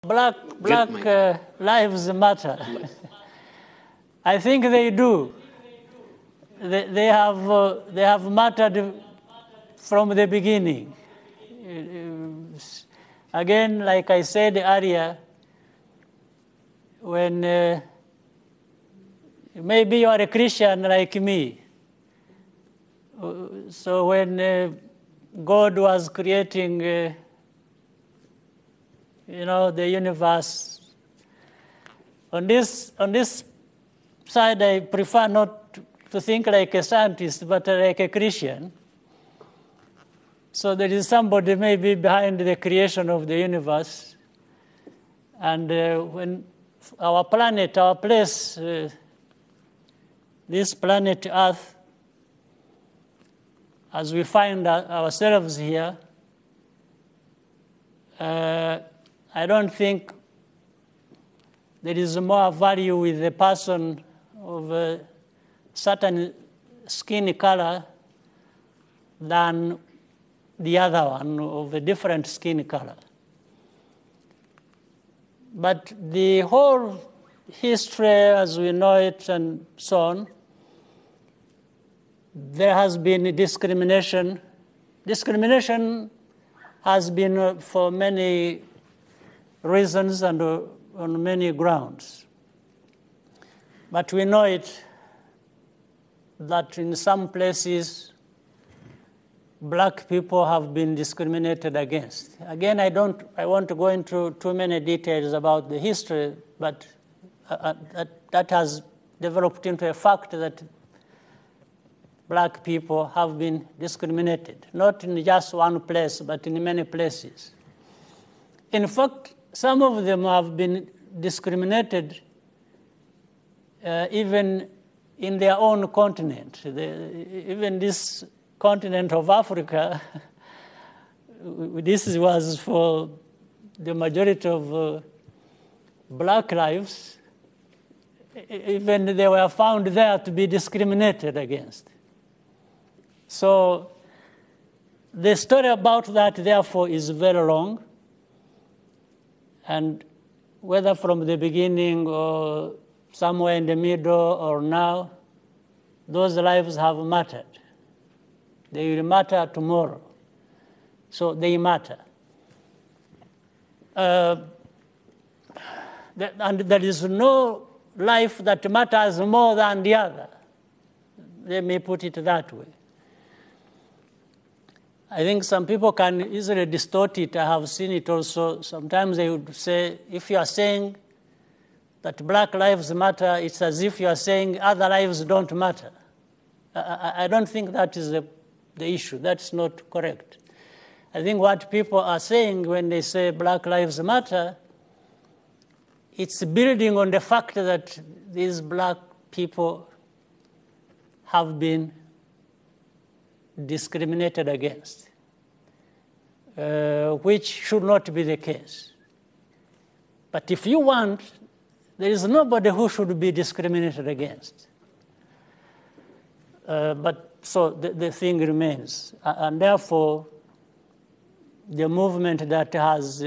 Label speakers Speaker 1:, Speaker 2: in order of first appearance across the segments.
Speaker 1: Black lives matter. I think they do. They have mattered from the beginning. Again, like I said earlier, when maybe you are a Christian like me, so when God was creating, the universe, on this side, I prefer not to think like a scientist, but like a Christian. So there is somebody maybe behind the creation of the universe. And when our planet, our place, this planet Earth, as we find ourselves here, I don't think there is more value with a person of a certain skin color than the other one of a different skin color. But the whole history as we know it and so on, there has been discrimination. Discrimination has been for many reasons and on many grounds. But we know it that in some places, black people have been discriminated against. Again, I want to go into too many details about the history, but that has developed into a fact that black people have been discriminated, not in just one place, but in many places. In fact, some of them have been discriminated even in their own continent. Even this continent of Africa, this was for the majority of black lives, even they were found there to be discriminated against. So the story about that, therefore, is very long. And whether from the beginning or somewhere in the middle or now, those lives have mattered. They will matter tomorrow. So they matter. And there is no life that matters more than the other. Let me put it that way. I think some people can easily distort it. I have seen it also. Sometimes they would say, if you are saying that black lives matter, it's as if you are saying other lives don't matter. I don't think that is the issue. That's not correct. I think what people are saying when they say black lives matter, it's building on the fact that these black people have been discriminated against, which should not be the case. But if you want, there is nobody who should be discriminated against. But so the thing remains. And therefore, the movement that has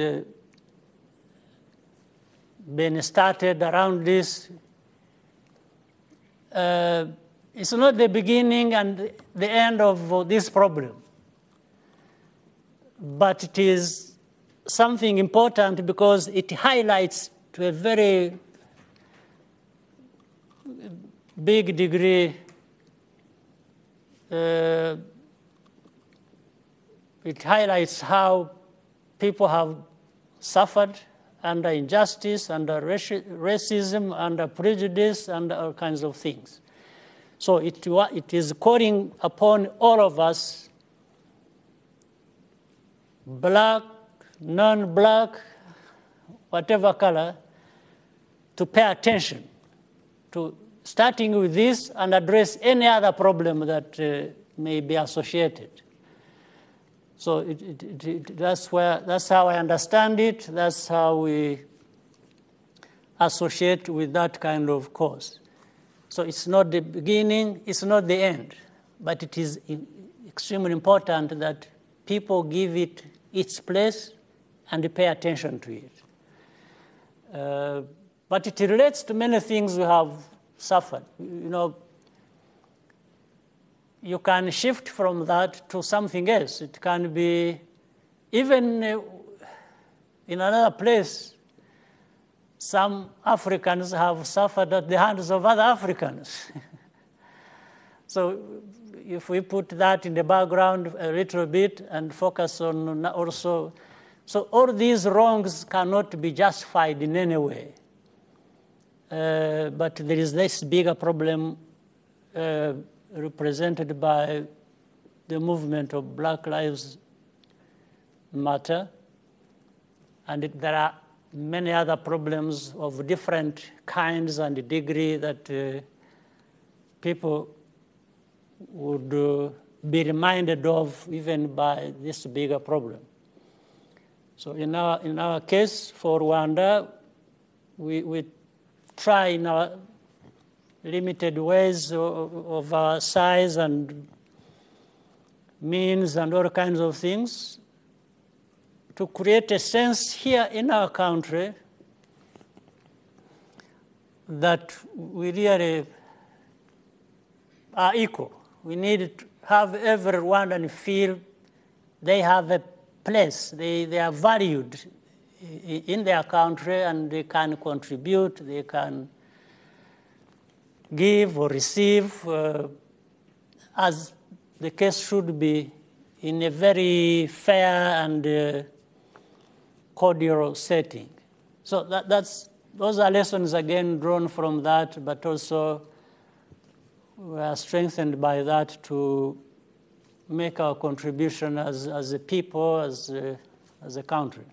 Speaker 1: been started around this, it's not the beginning and the end of this problem. But it is something important because it highlights to a very big degree it highlights how people have suffered under injustice, under racism, under prejudice, and all kinds of things. So it is calling upon all of us, black, non-black, whatever color, to pay attention to starting with this and address any other problem that may be associated. So that's how I understand it. That's how we associate with that kind of cause. So it's not the beginning, it's not the end, but it is extremely important that people give it its place and pay attention to it. But it relates to many things we have suffered. You know, you can shift from that to something else. It can be even in another place. Some Africans have suffered at the hands of other Africans. So if we put that in the background a little bit and focus on also, so all these wrongs cannot be justified in any way. But there is this bigger problem represented by the movement of Black Lives Matter, and there are many other problems of different kinds and degree that people would be reminded of even by this bigger problem. So in our case for Rwanda, we try in our limited ways of our size and means and all kinds of things to create a sense here in our country that we really are equal. We need to have everyone and feel they have a place, they are valued in their country and they can contribute, they can give or receive as the case should be in a very fair and cordial setting. So those are lessons again drawn from that, but also we are strengthened by that to make our contribution as a people, as a country.